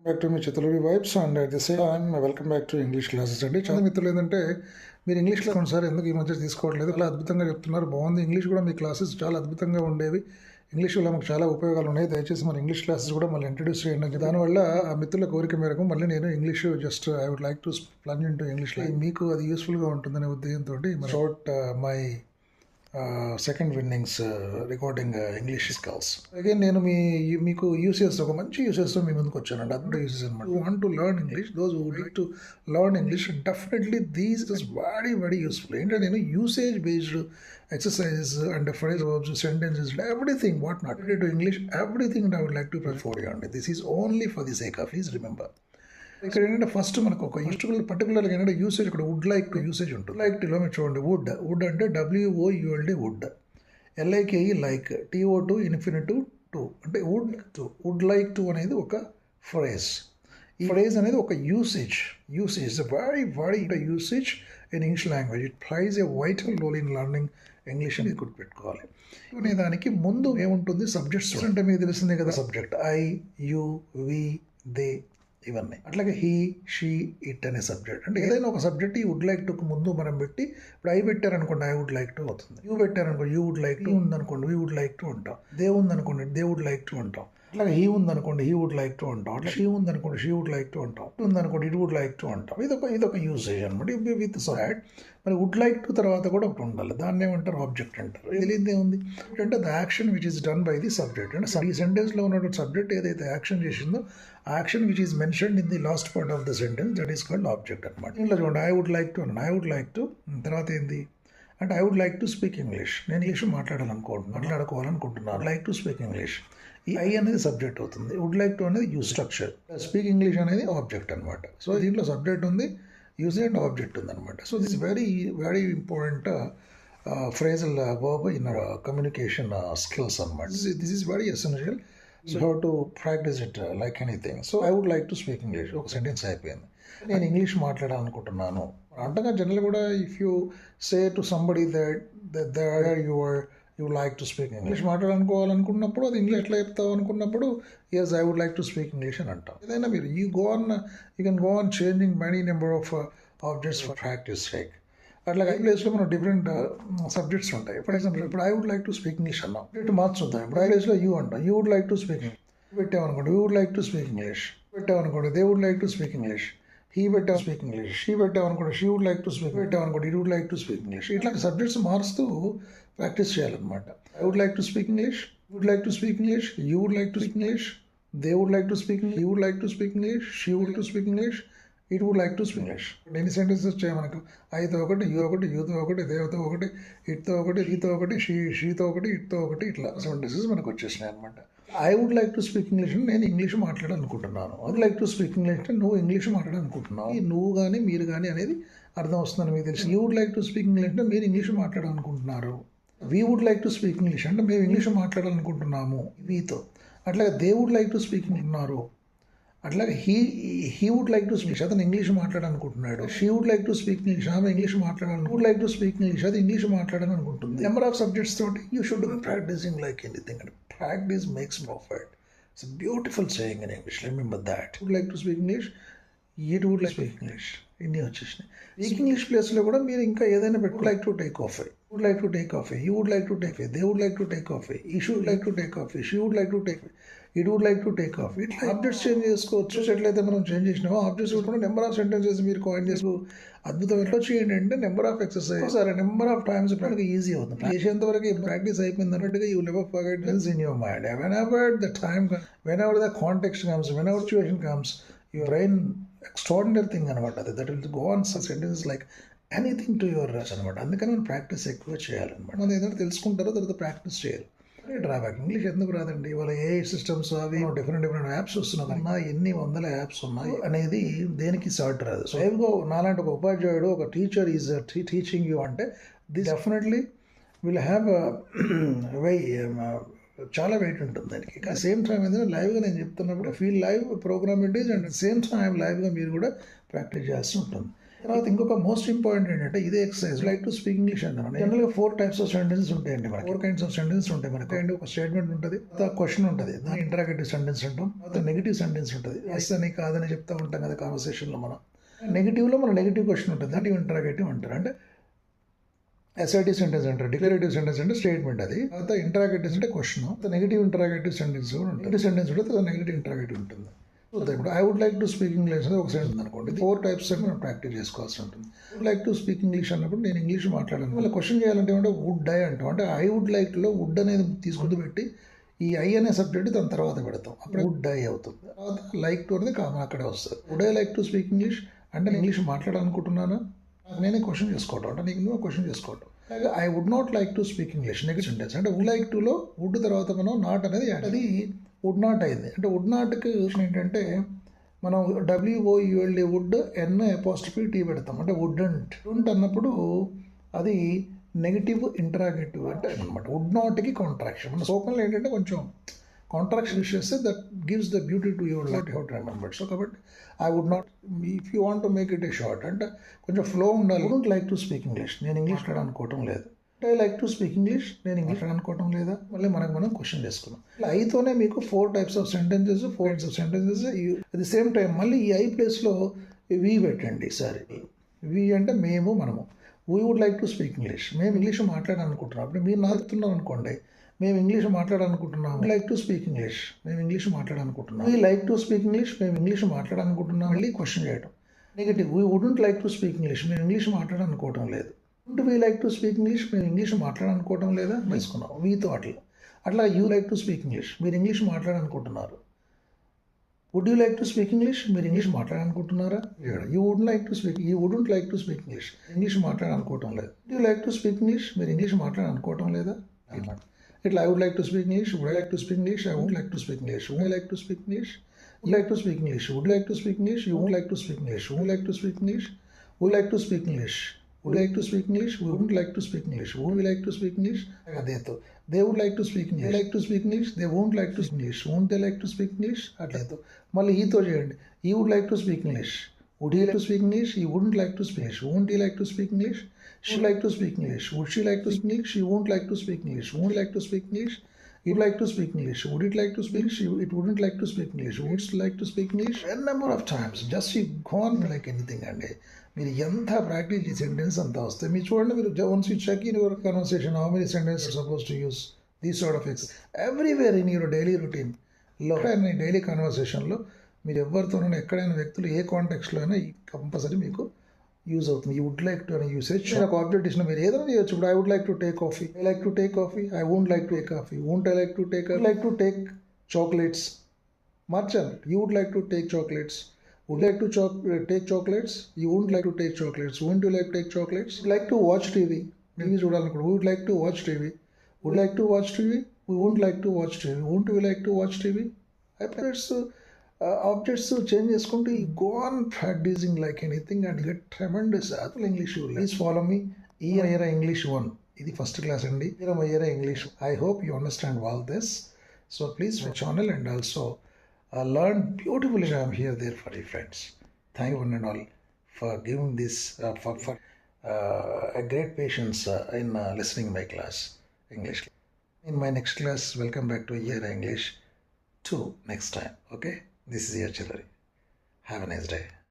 Back to మీ చిత్రలూరి vibes and at the same time welcome back to English classes అండి. చాలా మిత్రులు ఏంటంటే మీరు ఇంగ్లీష్ క్లాస్ సార్ ఎందుకు ఈ మధ్య తీసుకోవట్లేదు, చాలా అద్భుతంగా చెప్తున్నారు, బాగుంది, ఇంగ్లీష్ కూడా మీ క్లాసెస్ చాలా అద్భుతంగా ఉండేవి, ఇంగ్లీష్ వల్ల మాకు చాలా ఉపయోగాలు ఉన్నాయి, దయచేసి మన ఇంగ్లీష్ క్లాసెస్ కూడా మళ్ళీ ఇంట్రడ్యూస్ చేయండి. దానివల్ల ఆ మిత్రుల కోరిక మేరకు మళ్ళీ నేను English just I would like to plunge into English, మీకు అది యూస్ఫుల్గా ఉంటుందనే ఉద్దేశంతో short my second innings recording English skills again నేను మీకు యూసెస్ ఒక మంచి యూసెస్తో మీ ముందుకు వచ్చానండి. అద్భుత యూసెస్ అనమాట. You want to learn English, those would like to learn English, definitely these is very very useful. ఏంటంటే నేను usage based exercises and phrase verbs, sentences, everything what not related to English, everything I would like to prepare for you. And this is only for the sake of, please remember. ఇక్కడ ఏంటంటే first మనకు ఒక పర్టికులర్గా ఏంటంటే usage, ఇక్కడ would like to usage ఉంటుంది. Like టులో మీరు చూడండి, వుడ్ అంటే WOULD would, LIKE like, TO2 infinitive to అంటే వుడ్ లైక్ టు అనేది ఒక ఫ్రేజ్. ఈ ఫ్రేజ్ అనేది ఒక usage very very usage in English language. It plays a vital role in learning English అని గుర్తుపెట్టుకోవాలి. అనే దానికి ముందు ఏముంటుంది, సబ్జెక్ట్స్ అంటే మీకు తెలిసిందే కదా, subject I, you, we, they ఇవన్నీ. అట్లాగే హీ, షీ, ఇట్ అనే సబ్జెక్ట్. అంటే ఏదైనా ఒక సబ్జెక్ట్ ఈ వుడ్ లైక్ టుకు ముందు మనం పెట్టి, ఇప్పుడు ఐ పెట్టారనుకోండి ఐ వుడ్ లైక్ టు అవుతుంది, యూ పెట్టారనుకోండి యూ వుడ్ లైక్ టు ఉందనుకోండి వీ వుడ్ లైక్ టు ఉంటాం, దే ఉందనుకోండి దే వుడ్ లైక్ టు ఉంటాం, అట్లాగే హీ ఉందనుకోండి హీ వుడ్ లైక్ టు అంటాం, అట్లా షీ ఉందనుకోండి షీ వుడ్ లైక్ టు అంటాం, ఉందనుకోండి ఇట్ వుడ్ లైక్ టు అంటాం. ఇదొక యూసేజ్ అనమాట. విత్ సైడ్ మరి వుడ్ లైక్ టు తర్వాత కూడా ఒకటి ఉండాలి, దాన్ని ఏమంటారు, ఆబ్జెక్ట్ అంటారు. తెలియదే ఉంది అంటే the action which is done by the subject. అంటే ఈ సెంటెన్స్లో ఉన్నటువంటి సబ్జెక్ట్ ఏదైతే యాక్షన్ చేసిందో ఆ action which is mentioned in the last part of the sentence, that is called object అనమాట. ఇంట్లో చూడండి ఐ వుడ్ లైక్ టు అన్నాను, ఐ వుడ్ లైక్ టు తర్వాత ఏంది అంటే I would like to speak English, నేను ఇంగ్లీష్ మాట్లాడుకోవాలనుకుంటున్నాను, లైక్ టు స్పీక్ ఇంగ్లీష్. ఈ ఐ అనేది సబ్జెక్ట్ అవుతుంది, వుడ్ లైక్ టు అనేది యూజ్ స్ట్రక్చర్, స్పీక్ ఇంగ్లీష్ అనేది ఆబ్జెక్ట్ అనమాట. సో దీంట్లో సబ్జెక్ట్ ఉంది, యూజ్ అండ్ ఆబ్జెక్ట్ ఉంది అనమాట. So this very very important phrasal verb in communication skills అనమాట. This is very essential. So how to practice it like anything. So I would like to speak English ఒక sentence అయిపోయింది, నేను English మాట్లాడాలనుకుంటున్నాను అంటగా general కూడా if you say to somebody that you like to speak English, మాట్లాడాలనుకున్నప్పుడు అది English ఎట్లా చెప్తావు అనుకున్నప్పుడు yes I would like to speak English అని అంటాం. ఏదైనా మీరు you can go on changing many number of objects for practice sake. అట్లా ఈ ప్లేస్లో మనం డిఫరెంట్ సబ్జెక్ట్స్ ఉంటాయి. ఫర్ ఎగ్జాంపుల్ ఇప్పుడు I would like to speak English అన్నాం, ఇటు మార్చుద్దాం. ఇప్పుడు ఐ ప్లేస్లో యూ అంటాం, you would like to speak English పెట్టామనుకోండి, you would like to speak English పెట్టామనుకోండి, they would like to speak English, he పెట్టాం స్పీక్ ఇంగ్లీష్, షీ పెట్టామనుకోండి she would like to speak పెట్టామనుకోండి it would like to speak English. ఇట్లా subjects మారుస్తూ practice చేయాలన్నమాట. I would like to speak English, would like to speak English, you would like to speak English, they would like to speak, he would like to speak English, she would to speak English, it would like to speak English. ఎన్ని sentences వచ్చాయి మనకు, ఐతో ఒకటి, you ఒకటి, యూతో ఒకటి, దేవతో ఒకటి, ఇట్తో ఒకటి, ఈతో ఒకటి, షీతో ఒకటి, ఇట్తో ఒకటి, ఇట్లా సెంటెన్సెస్ మనకు వచ్చేసినాయి అనమాట. I would like to speak English, నేను ఇంగ్లీష్ మాట్లాడాలనుకుంటున్నాను, I would like to speak English అంటే నువ్వు ఇంగ్లీష్ మాట్లాడాలనుకుంటున్నావు, ఈ నువ్వు కానీ మీరు కానీ అనేది అర్థం వస్తుందని మీకు తెలుసు. You would like to speak English అంటే మీరు ఇంగ్లీష్ మాట్లాడాలనుకుంటున్నారు, we would like to speak English అంటే మేము ఇంగ్లీష్ మాట్లాడాలనుకుంటున్నాము వీతో, అట్లాగే they would like to speak ఉన్నారు, అట్లాగే he would like to speak అతను ఇంగ్లీష్ మాట్లాడాలనుకుంటున్నాడు, she would like to speak English ఆమె ఇంగ్లీష్ మాట్లాడాలి, would like to speak English అది ఇంగ్లీష్ మాట్లాడాలనుకుంటుంది. నెంబర్ ఆఫ్ సబ్జెక్ట్స్ తోటి you should be practicing like anything and practice makes perfect. It's beautiful saying in English, remember that. Would like to speak English, it would like speak English, ఇన్ని వచ్చేసినాయి. Speak English ప్లేస్లో కూడా మీరు ఇంకా ఏదైనా would like to take off, would like to take off, you would like to take, they would like to take off, he should like to take off, she would like to take, it would like to take off. ఇట్లా objects change చేసుకోవచ్చు. ఎట్లయితే మనం change చేసినామో objects కూడా number of sentences మీరు coin చేసుకో. అద్భుతం ఎట్లా చేయండి అంటే నెంబర్ ఆఫ్ ఎక్సర్సైజ్ సరే నెంబర్ ఆఫ్ టైమ్స్ ఈజీ అవుతుంది. చేసేంత వరకు ప్రాక్టీస్ అయిపోయింది అన్నట్టుగా you never forget this in your mind. whenever the time, whenever the context comes, whenever situation comes, your brain extraordinary thing అనమాట, that will go on such sentences like anything to your rush అనమాట. అందుకని మనం practice ఎక్కువ చేయాలన్నమాట. మనం ఏదైనా తెలుసుకుంటారో తర్వాత practice చేయాలి. డ్రాబ్యాక్ ఇంగ్లీష్ ఎందుకు రాదండి, ఇవాళ ఏ సిస్టమ్స్ అవి డిఫరెంట్ యాప్స్ వస్తున్నాయి, ఎన్ని వందల యాప్స్ ఉన్నాయి అనేది దేనికి సార్ట్ రాదు. సో ఏవిగో నాలాంటి ఒక ఉపాధ్యాయుడు ఒక టీచర్ ఈజ్ టీచింగ్ యూ అంటే దిస్ డెఫినెట్లీ విల్ హ్యావ్ చాలా వెయిట్ ఉంటుంది దానికి. సేమ్ టైం ఏదైనా లైవ్గా నేను చెప్తున్నప్పుడు feel live program it is and same time లైవ్గా మీరు కూడా ప్రాక్టీస్ చేయాల్సి ఉంటుంది. తర్వాత ఇంకొక మోస్ట్ ఇంపార్టెంట్ ఏంటంటే ఇదే exercise like to speak English అంటాం. జనరల్గా 4 types ఆఫ్ సెంటెన్సెస్ ఉంటాయండి మనకి. 4 kinds ఆఫ్ సెంటెన్సెస్ ఉంటాయి మనకి. అండ్ ఒక స్టేట్మెంట్ ఉంటుంది, క్వశ్చన్ ఉంటుంది, దాని ఇంటరాగేటివ్ సెంటెన్స్ అంటాం. తర్వాత నెగిటివ్ సెంటెన్స్ ఉంటుంది, ఎస్ అని కాదని చెప్తా ఉంటాం కదా కాన్వర్సేషన్లో మనం. నెగిటివ్లో మన నెగిటివ్ క్వశ్చన్ ఉంటుంది, దాన్ని ఇంటరాగేటివ్ అంటారు. అంటే అసర్టివ్ సెంటెన్స్ అంటారు, డిక్లరేటివ్ సెంటెన్స్ అంటే స్టేట్మెంట్ అది. తర్వాత ఇంటరాగేటివ్స్ అంటే క్వశ్చన్, నెగిటివ్ ఇంటరాగేటివ్ సెంటెన్స్ కూడా ఉంటుంది. సెంటెన్స్ ఉంటుంది, నెగిటివ్ ఇంటరాగేటివ్ ఉంటుంది. ఇప్పుడు I would like to speak English అనేది ఒక సెంటెన్స్ అనుకోండి. 4 types అని మనం ప్రాక్టీస్ చేసుకోవాల్సి ఉంటుంది. Would like to speak English అన్నప్పుడు నేను ఇంగ్లీష్ మాట్లాడాను. మళ్ళీ క్వశ్చన్ చేయాలంటే అంటే వుడ్ ఐ అంటాం. అంటే ఐ వుడ్ లైక్లో వుడ్ అనేది తీసుకుంటూ పెట్టి ఈ ఐ అనే సబ్జెక్ట్ దాని తర్వాత పెడతాం, అప్పుడు వుడ్ ఐ అవుతుంది. తర్వాత లైక్ టు అనేది కామన్ అక్కడే వస్తుంది. Would I like to speak English అంటే నేను ఇంగ్లీష్ మాట్లాడాలనుకుంటున్నాను, నేనే క్వశ్చన్ చేసుకోవటం, అంటే నీకు నువ్వు క్వశ్చన్ చేసుకోవటం. అలాగే I would not like to speak English next sentence. అంటే వుడ్ లైక్ టులో వుడ్ తర్వాత మనం నాట్ అనేది అది వుడ్ నాట్ అయింది. అంటే వుడ్ నాట్కి ఏంటంటే మనం WOULD వుడ్ N''T పెడతాం, అంటే వుడ్ అన్నప్పుడు అది నెగిటివ్ ఇంటరాగేటివ్ అంటే అనమాట. వుడ్ నాట్కి కాంట్రాక్షన్. మన స్పోకన్లో ఏంటంటే కొంచెం కాంట్రాక్షన్ యూస్ చేస్తే that gives the beauty to your life how to remember. So కాబట్టి I would not, if you want to make it a short అంటే కొంచెం ఫ్లో ఉండాలి. Would like to speak English, నేను ఇంగ్లీష్ అనుకోవటం లేదు. I like to speak English, నేను English అనుకోవటం లేదా. మళ్ళీ మనం క్వశ్చన్ చేసుకున్నాం. ఐతోనే మీకు 4 types of sentences, 4 types of sentences. At the same time మళ్ళీ ఈ ఐ ప్లేస్లో వి పెట్టండి. సరే, వి అంటే మేము, మనము. We would like to speak English, మేము ఇంగ్లీష్ మాట్లాడాలనుకుంటున్నాం. అప్పుడు మీరు నాకుతున్నారు అనుకోండి, మేము ఇంగ్లీష్ మాట్లాడాలనుకుంటున్నాం. లైక్ టు స్పీక్ ఇంగ్లీష్, మేము ఇంగ్లీష్ మాట్లాడాలనుకుంటున్నాం. We like to speak English, మేము ఇంగ్లీష్ మాట్లాడాలనుకుంటున్నాం. మళ్ళీ క్వశ్చన్ చేయడం. Negative, we wouldn't like to speak English, మేము ఇంగ్లీష్ మాట్లాడాలనుకోవటం లేదు. Would we like to speak English, మేము ఇంగ్లీష్ మాట్లాడాలనుకోవటం లేదా వేసుకున్నాం వీతో. అట్లా you like to speak English, మీరు English మాట్లాడాలనుకుంటున్నారు. Would you like to speak English, మీరు ఇంగ్లీష్ మాట్లాడాలనుకుంటున్నారా. You would like to speak, you wouldn't like to speak English, English మాట్లాడాలనుకోవటం లేదు. You like to speak English, మీరు ఇంగ్లీష్ మాట్లాడాలనుకోవటం లేదా అన్నమాట. ఇట్లా I would like to speak English, would I like to speak English, I would like to speak English, would I like to speak English, would like to speak English, would like to speak English, you would like to speak English, would like to speak English, would like to speak English, would like to speak English, we wouldn't like to speak English, would we like to speak English. అదేతో they would like to speak English, they like to speak English, they won't like to speak English, won't they like to speak English. అట్లేతో మళ్ళీ ఈతో చేయండి. he would like to speak English, would he like to speak English, he wouldn't like to speak English, won't he like to speak English. she like to speak English, would she like to speak English, she won't like to speak English, won't like to speak English. It like to speak English, would it like to speak English, it wouldn't like to speak English, would it like to speak English. A number of times, just you go on like anything. అండి మీరు ఎంత practice చేసే sentence అంతా వస్తాయి. మీరు చూడండి, మీరు once you check in your conversation how many sentence suppose to use these sort of ex everywhere in your daily రొటీన్లో, డైలీ కన్వర్సేషన్లో మీరు ఎవరితోనైనా ఎక్కడైనా వ్యక్తులు ఏ కాంటెక్స్లో అయినా కంపల్సరీ మీకు యూజ్ అవుతుంది. యూ వుడ్ లైక్ టు అనే యూసేజ్. నాకు ఆబ్జెక్ట్ ఇచ్చిన మీరు ఏదైనా చేయొచ్చు. ఇప్పుడు I would like to take coffee, I like to take coffee, I won't like to take coffee, won't I like to take, like to take chocolates. మార్చాలి. You would like to take chocolates, would like to take chocolates, you wouldn't like to take chocolates, wouldn't you like to take chocolates. Like to watch TV, TV చూడాలనుకుంటా, we would like to watch TV, would like to watch TV, we wouldn't like to watch TV, wouldn't we like to watch TV. Objects change చేసుకుంటూ you go on practicing like anything and get tremendous English. Please follow me. Era English 1 ఇది first class అండి. Era English. I hope you understand all this. So please my channel and also learn beautifully. I'm here there for you friends. Thank you one and all for giving this for a great patience in listening my class English. In my next class, welcome back to Era English 2 next time. Okay, this is your Chirari. Have a nice day.